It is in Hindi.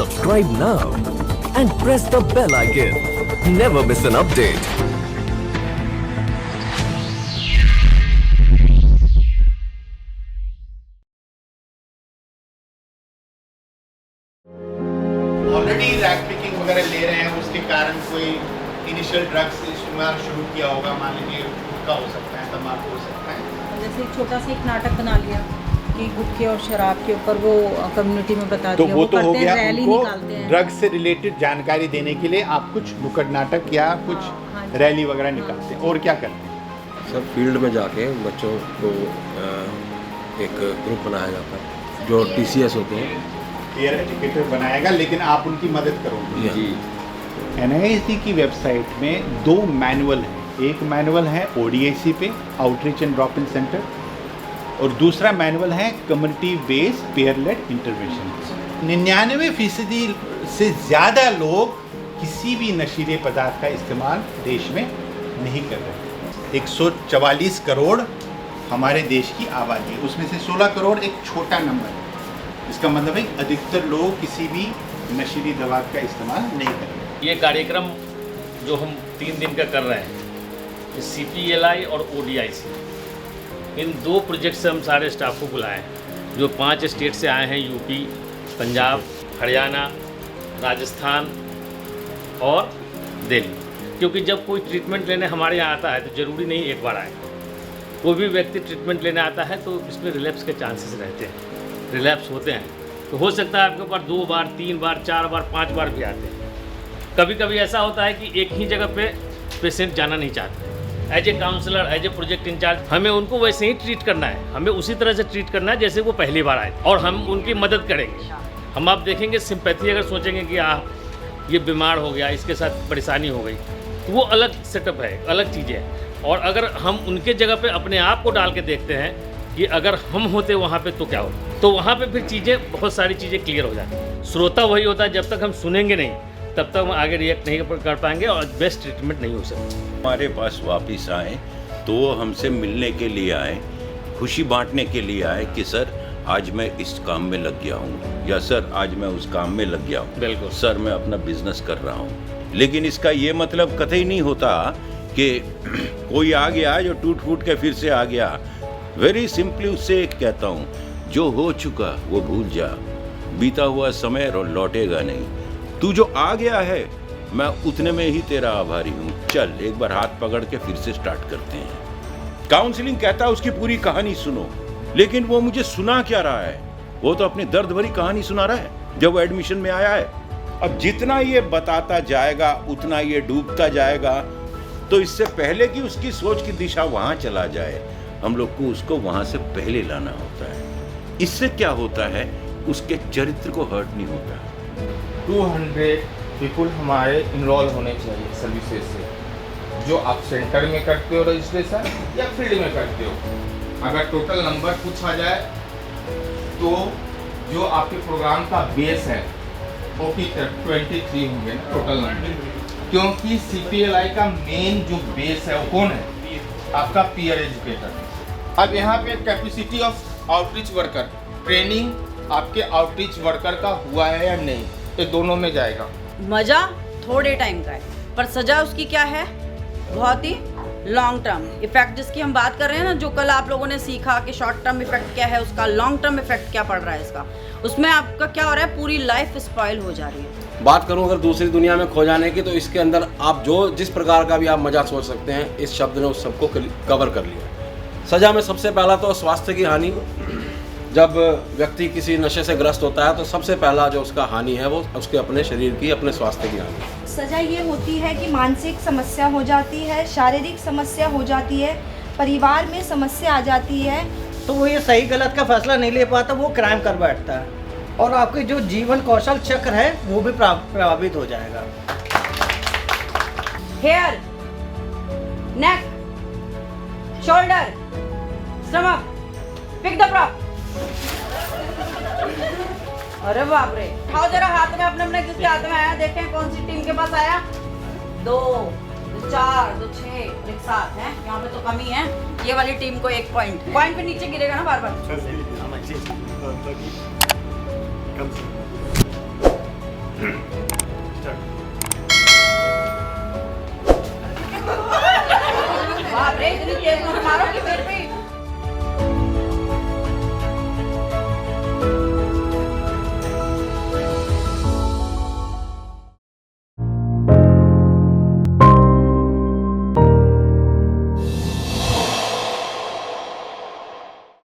Subscribe now and press the bell icon. Never miss an update. Already rag picking वगैरह ले रहे हैं, उसके कारण कोई इनिशियल ड्रग्स इस्तेमाल शुरू किया होगा, मान लीजिए गुटखा हो सकता है, तंबाकू हो सकता है। जैसे एक छोटा सा एक नाटक बना लिया कि गुटखे और शराब के ऊपर वो कम्युनिटी में बता तो दिया, वो तो हो करते हैं, गया, रैली निकालते हैं। ड्रग्स से रिलेटेड जानकारी देने के लिए आप कुछ नुक्कड़ नाटक या कुछ हाँ जी। रैली वगैरह निकालते हैं। और क्या करते हैं? सब फील्ड में जाके बच्चों को एक ग्रुप बनाया जाता है जो TCS होते हैं। क्लियर एजुकेटर बनाएगा, लेकिन आप उनकी मदद करोगे। जी। NISD की वेबसाइट में 2 मैनुअल हैं। एक मैनुअल है ODIC पे, outreach and drop in centre, और दूसरा मैनुअल है community based peer led intervention. 99% से ज़्यादा लोग किसी भी नशीले पदार्थ का इस्तेमाल देश में नहीं कर रहे। 144 करोड़ हमारे देश की आबादी है, उसमें से 16 करोड़ एक छोटा नंबर है। इसका मतलब है अधिकतर लोग किसी भी नशीली दवा का इस्तेमाल नहीं कर रहे। ये कार्यक्रम जो हम 3 दिन का कर रहे हैं, CPLI और ODIC, इन 2 प्रोजेक्ट से हम सारे स्टाफ को बुलाए हैं, जो 5 स्टेट से आए हैं, यूपी, पंजाब, हरियाणा, राजस्थान और दिल्ली। क्योंकि जब कोई ट्रीटमेंट लेने हमारे यहाँ आता है तो ज़रूरी नहीं एक बार आए। कोई भी व्यक्ति ट्रीटमेंट लेने आता है तो इसमें रिलैप्स के चांसेस रहते हैं, रिलैप्स होते हैं। तो हो सकता है आपके पास 2 बार, 3 बार, 4 बार, 5 बार भी आते हैं। कभी कभी ऐसा होता है कि एक ही जगह पे पेशेंट जाना नहीं चाहते। As a counsellor, as a project in charge, हमें उनको वैसे ही ट्रीट करना है, हमें उसी तरह से ट्रीट करना है जैसे वो पहली बार आए, और हम उनकी मदद करेंगे। हम आप देखेंगे सिंपैथी, अगर सोचेंगे कि ये बीमार हो गया, इसके साथ परेशानी हो गई, तो वो अलग सेटअप है, अलग चीज़ें हैं। और अगर हम उनके जगह पे अपने आप को डाल के देखते हैं कि अगर हम होते वहाँ पे तो क्या होता, तो वहाँ पे फिर चीज़ें, बहुत सारी चीज़ें क्लियर हो जाती हैं। श्रोता वही होता है, जब तक हम सुनेंगे नहीं तब तक हम आगे रिएक्ट नहीं कर पाएंगे और बेस्ट ट्रीटमेंट नहीं हो सकती। हमारे पास वापस आए तो वो हमसे मिलने के लिए आए, खुशी बांटने के लिए आए कि सर आज मैं इस काम में लग गया हूँ, या सर आज मैं उस काम में लग गया हूँ, बिल्कुल सर मैं अपना बिजनेस कर रहा हूँ। लेकिन इसका ये मतलब कतई नहीं होता कि कोई आ गया जो टूट फूट के फिर से आ गया। वेरी सिंपली उससे एक कहता हूँ, जो हो चुका वो भूल जा, बीता हुआ समय लौटेगा नहीं। तू जो आ गया है मैं उतने में ही तेरा आभारी हूँ। चल एक बार हाथ पकड़ के फिर से स्टार्ट करते हैं। काउंसलिंग कहता है उसकी पूरी कहानी सुनो, लेकिन वो मुझे सुना क्या रहा है? वो तो अपनी दर्द भरी कहानी सुना रहा है जब वो एडमिशन में आया है। अब जितना ये बताता जाएगा उतना ये डूबता जाएगा, तो इससे पहले कि उसकी सोच की दिशा वहां चला जाए, हम लोग को उसको वहां से पहले लाना होता है। इससे क्या होता है, उसके चरित्र को हर्ट नहीं होता। 200 पीपल हमारे इनरोल होने चाहिए सर्विसेज से, जो आप सेंटर में करते हो रजिस्ट्रेशन या फील्ड में करते हो। अगर टोटल नंबर पूछा जाए तो जो आपके प्रोग्राम का बेस है वो की 23 होंगे ना टोटल नंबर, क्योंकि CPLI का मेन जो बेस है वो कौन है? आपका पीयर एजुकेटर। अब यहाँ पे capacity of outreach worker, training आपके आउटरीच वर्कर का हुआ है या नहीं, ये दोनों में जाएगा। मजा थोड़े टाइम का है, पर सजा उसकी क्या है? बहुत ही लॉन्ग टर्म इफेक्ट, जिसकी हम बात कर रहे हैं ना, जो कल आप लोगों ने सीखा कि शॉर्ट टर्म इफेक्ट क्या है, उसका लॉन्ग टर्म इफेक्ट क्या पड़ रहा है इसका, उसमें आपका क्या हो रहा है? पूरी लाइफ स्पॉइल हो जा रही है। बात करूं अगर दूसरी दुनिया में खो जाने की, तो इसके अंदर आप जिस प्रकार का भी आप मजा सोच सकते हैं, इस शब्द ने उस सबको कवर कर लिया। सजा में सबसे पहला तो स्वास्थ्य की हानि। जब व्यक्ति किसी नशे से ग्रस्त होता है तो सबसे पहला जो उसका हानि है वो उसके अपने शरीर की, अपने स्वास्थ्य की हानि। सजा ये होती है कि मानसिक समस्या हो जाती है, शारीरिक समस्या हो जाती है, परिवार में समस्या आ जाती है। तो वो ये सही गलत का फैसला नहीं ले पाता, वो क्राइम कर बैठता है, और आपके जो जीवन कौशल चक्र है वो भी प्रभावित हो जाएगा। Hair, neck, shoulder, stomach, pick the prop. अरे बाप रे, उठाओ जरा हाथ में अपने किसके हाथ में आया, देखें कौन सी टीम के पास आया। 2, 4, 2, 6 एक साथ है, यहाँ पे तो कमी है। ये वाली टीम को 1 पॉइंट पे नीचे गिरेगा ना बार बार। स्टार्ट।